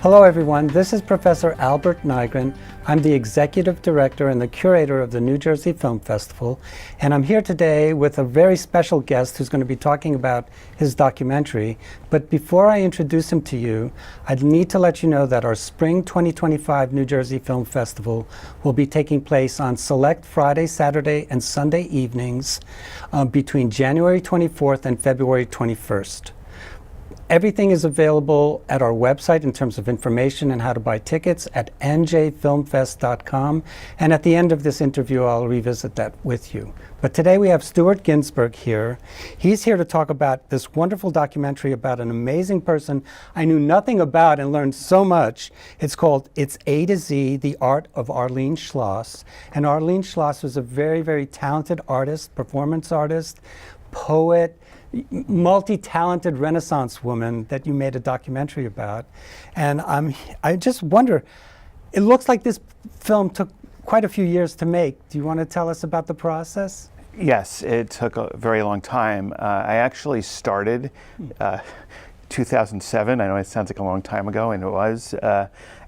Hello everyone, this is Professor Albert Nygren. I'm the Executive Director and the Curator of the New Jersey Film Festival, and I'm here today with a very special guest who's going to be talking about his documentary. But before I introduce him to you, I'd need to let you know that our Spring 2025 New Jersey Film Festival will be taking place on select Friday, Saturday, and Sunday evenings between January 24th and February 21st. Everything is available at our website in terms of information and how to buy tickets at njfilmfest.com. And at the end of this interview, I'll revisit that with you. But today we have Stuart Ginsberg here. He's here to talk about this wonderful documentary about an amazing person I knew nothing about and learned so much. It's called It's A to Z, The Art of Arleen Schloss. And Arleen Schloss was a very, very talented artist, performance artist, poet, multi-talented Renaissance woman that you made a documentary about. And I just wonder, it looks like this film took quite a few years to make. Do you want to tell us about the process? Yes, it took a very long time. I actually started 2007. I know it sounds like a long time ago, and it was.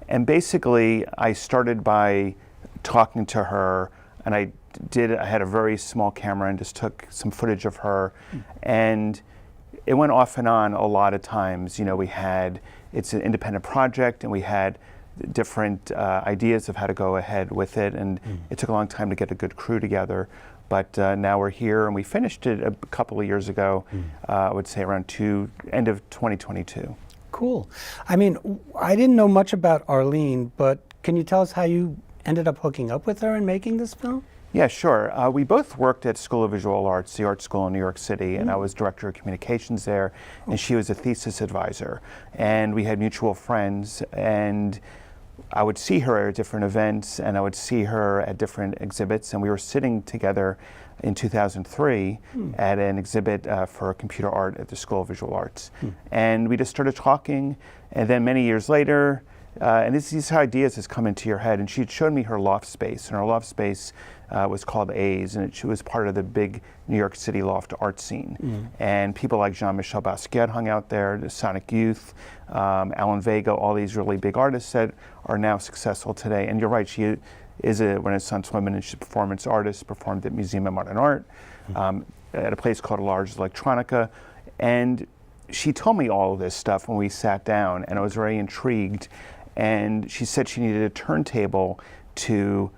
And basically, I started by talking to her, and I had a very small camera and just took some footage of her, and it went off and on a lot of times. You know, it's an independent project, and we had different ideas of how to go ahead with it, and it took a long time to get a good crew together. But now we're here, and we finished it a couple of years ago, I would say around end of 2022. Cool. I mean, I didn't know much about Arleen, but can you tell us how you ended up hooking up with her and making this film? Yeah, sure. We both worked at School of Visual Arts, the art school in New York City, and I was director of communications there, and she was a thesis advisor. And we had mutual friends, and I would see her at different events, and I would see her at different exhibits, and we were sitting together in 2003 at an exhibit for computer art at the School of Visual Arts. And we just started talking, and then many years later, and these ideas has come into your head, and she had shown me her loft space, and her loft space was called A's, and she was part of the big New York City loft art scene. And people like Jean-Michel Basquiat hung out there, the Sonic Youth, Alan Vega, all these really big artists that are now successful today. And you're right, she is a Renaissance woman, and she's a performance artist, performed at Museum of Modern Art, at a place called Large Electronica. And she told me all of this stuff when we sat down, and I was very intrigued. And she said she needed a turntable to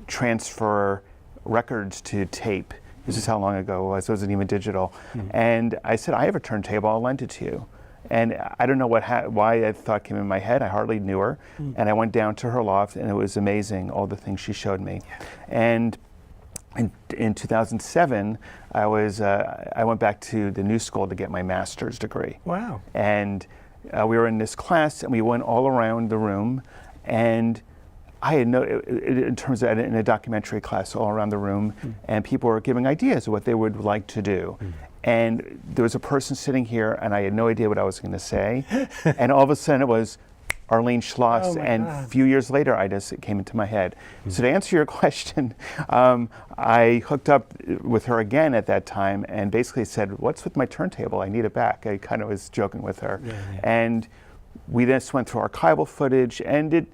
transfer records to tape. This is how long ago it was. It wasn't even digital. And I said, I have a turntable, I'll lend it to you. And I don't know why that thought came in my head. I hardly knew her. And I went down to her loft, and it was amazing, all the things she showed me. And in 2007, I went back to the New School to get my master's degree. Wow. And we were in this class, and we went all around the room, and I had in terms of in a documentary class all around the room, and people were giving ideas of what they would like to do. And there was a person sitting here, and I had no idea what I was going to say. And all of a sudden it was Arleen Schloss, and a few years later it came into my head. So to answer your question, I hooked up with her again at that time and basically said, what's with my turntable? I need it back. I kind of was joking with her. And we just went through archival footage, and it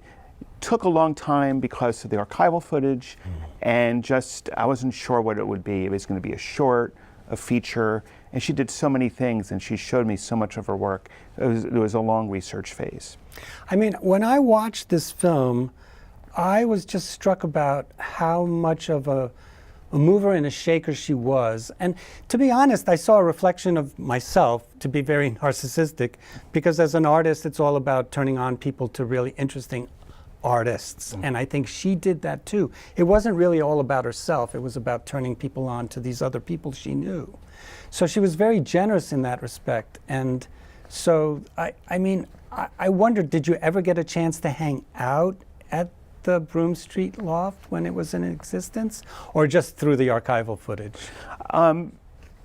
took a long time because of the archival footage, and I wasn't sure what it would be. It was going to be a short, a feature, and she did so many things, and she showed me so much of her work. It was a long research phase. I mean, when I watched this film, I was just struck about how much of a mover and a shaker she was. And to be honest, I saw a reflection of myself, to be very narcissistic, because as an artist, it's all about turning on people to really interesting artists. And I think she did that too. It wasn't really all about herself. It was about turning people on to these other people she knew. So she was very generous in that respect. And so, I wondered, did you ever get a chance to hang out at the Broome Street Loft when it was in existence, or just through the archival footage?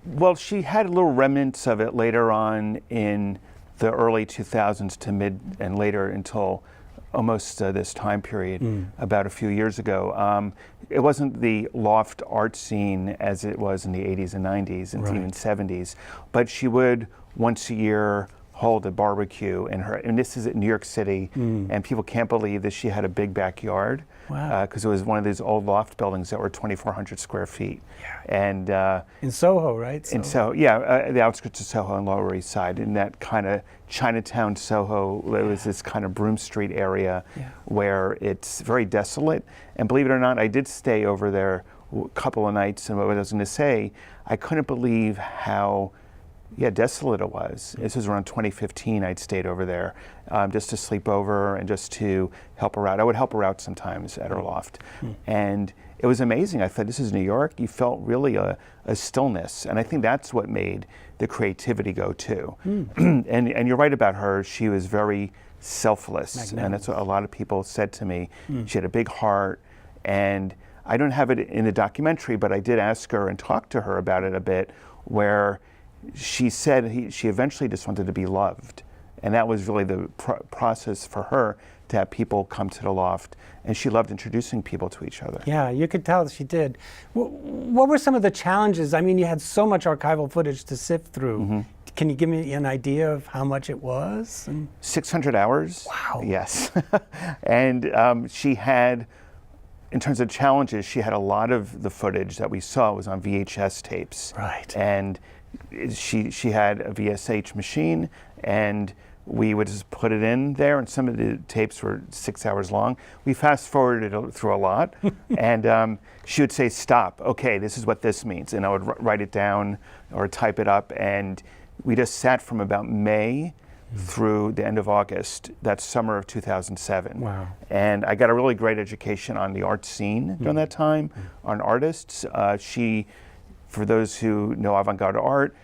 Well, she had little remnants of it later on in the early 2000s to mid and later until almost this time period, about a few years ago. It wasn't the loft art scene as it was in the 80s and 90s and even 70s, but she would once a year hold a barbecue in her, and this is at New York City, and people can't believe that she had a big backyard. Wow. Because it was one of these old loft buildings that were 2,400 square feet. Yeah. And in Soho, right? and so, yeah, the outskirts of Soho and Lower East Side, in that kind of Chinatown, Soho, there was this kind of Broome Street area where it's very desolate. And believe it or not, I did stay over there a couple of nights, and what I was going to say, I couldn't believe how desolate it was. This was around 2015. I'd stayed over there just to sleep over and just to help her out. I would help her out sometimes at her loft. And it was amazing. I thought, this is New York. You felt really a stillness. And I think that's what made the creativity go too. And you're right about her. She was very selfless. And that's what a lot of people said to me. She had a big heart. And I don't have it in the documentary, but I did ask her and talk to her about it a bit, where she said she eventually just wanted to be loved. And that was really the process for her, to have people come to the loft. And she loved introducing people to each other. Yeah, you could tell she did. What were some of the challenges? I mean, you had so much archival footage to sift through. Can you give me an idea of how much it was? 600 hours. Wow. Yes. And she had, in terms of challenges, she had a lot of the footage that we saw was on VHS tapes. Right. And she had a VSH machine, and we would just put it in there, and some of the tapes were 6 hours long. We fast forwarded it through a lot, and she would say, stop, okay, this is what this means. And I would write it down or type it up, and we just sat from about May through the end of August, that summer of 2007. Wow. And I got a really great education on the art scene during that time, on artists. For those who know avant-garde art,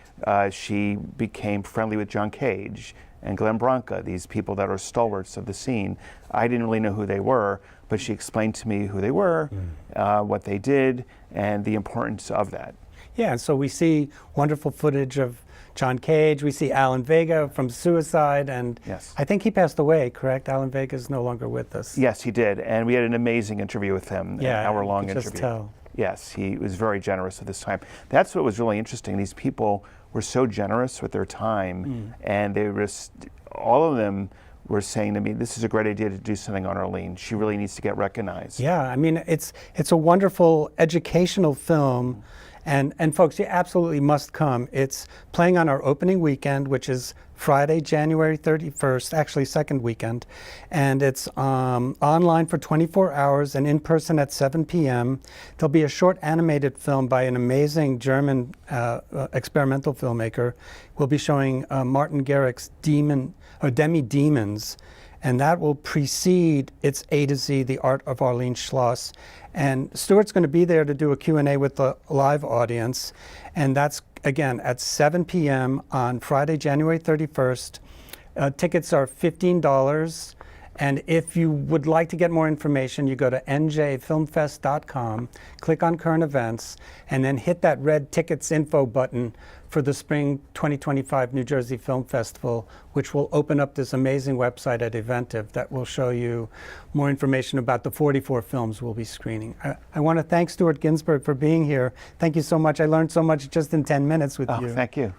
she became friendly with John Cage and Glenn Branca, these people that are stalwarts of the scene. I didn't really know who they were, but she explained to me who they were, what they did, and the importance of that. Yeah, so we see wonderful footage of John Cage. We see Alan Vega from Suicide, and I think he passed away, correct? Alan Vega is no longer with us. Yes, he did, and we had an amazing interview with him, an hour-long interview. Just tell. Yes, he was very generous at this time. That's what was really interesting. These people were so generous with their time, and they were just, all of them were saying to me, this is a great idea to do something on Arleen. She really needs to get recognized. Yeah, I mean, it's a wonderful educational film, and folks, you absolutely must come. It's playing on our opening weekend, which is Friday, January 31st, actually second weekend, and it's online for 24 hours and in person at 7 p.m. There'll be a short animated film by an amazing German experimental filmmaker. We'll be showing Martin Garrick's Demi Demons, and that will precede its A to Z, The Art of Arleen Schloss. And Stuart's going to be there to do a Q&A with the live audience, and that's again at 7 p.m. on Friday, January 31st. Tickets are $15, and if you would like to get more information, you go to njfilmfest.com, click on current events, and then hit that red tickets info button for the Spring 2025 New Jersey Film Festival, which will open up this amazing website at Eventive that will show you more information about the 44 films we'll be screening. I want to thank Stuart Ginsberg for being here. Thank you so much. I learned so much just in 10 minutes with you. Thank you.